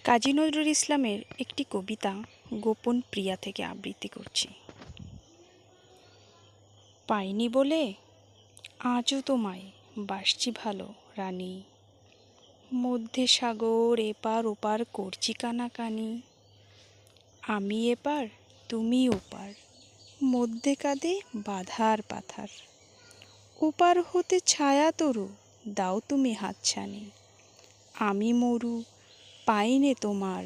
কাজী নজরুল ইসলামের একটি কবিতা গোপন প্রিয়া থেকে আবৃত্তি করছি। পাইনি বলে আজও তোমায় বাসছি ভালো রানী, মধ্যে সাগর এপার ওপার করছি কানাকানি। আমি এপার তুমি ওপার, মধ্যে কাঁদে বাধার পাথার। ওপার হতে ছায়া তরু দাও তুমি হাতছানি। আমি মরু পাইনে তোমার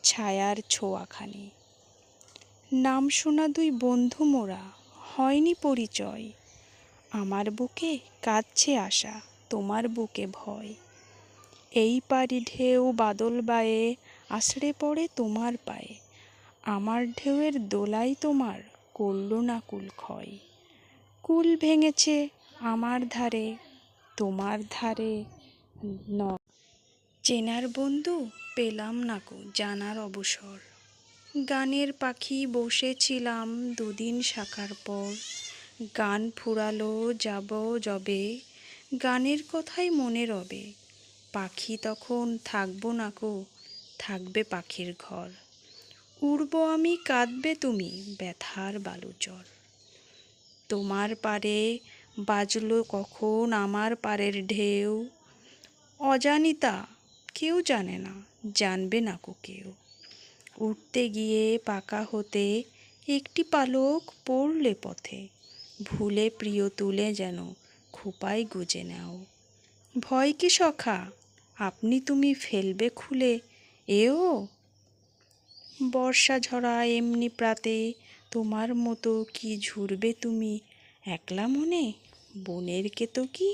ছায়ার ছোঁয়াখানি। নাম শোনা দুই বন্ধু মোরা হয়নি পরিচয়, আমার বুকে কাঁদছে আশা তোমার বুকে ভয়। এই পারি ঢেউ বাদল বায়ে আছড়ে পড়ে তোমার পায়ে, আমার ঢেউয়ের দোলাই তোমার করল না কুল ক্ষয়। কুল ভেঙেছে আমার ধারে তোমার ধারে নয়, চেনার বন্ধু পেলাম না কো জানার অবসর। গানের পাখি বসেছিলাম দুদিন শাখার পর, গান ফুরালো যাব যবে গানের কথাই মনে রবে। পাখি তখন থাকবো না কো থাকবে পাখির ঘর, উড়ব আমি কাঁদবে তুমি ব্যথার বালুচর। তোমার পারে বাজলো কখন আমার পারের ঢেউ, অজানিতা কেউ জানে না জানবে না কো কেউ। উঠতে গিয়ে পাকা হতে একটি পালক পড়লে পথে, ভুলে প্রিয় তুলে যেন খোপায় গুজে নাও। ভয় কি সখা আপনি তুমি ফেলবে খুলে এও, বর্ষা ঝরা এমনি প্রাতে তোমার মতো কি ঝুরবে তুমি একলা মনে বনের কেতকী।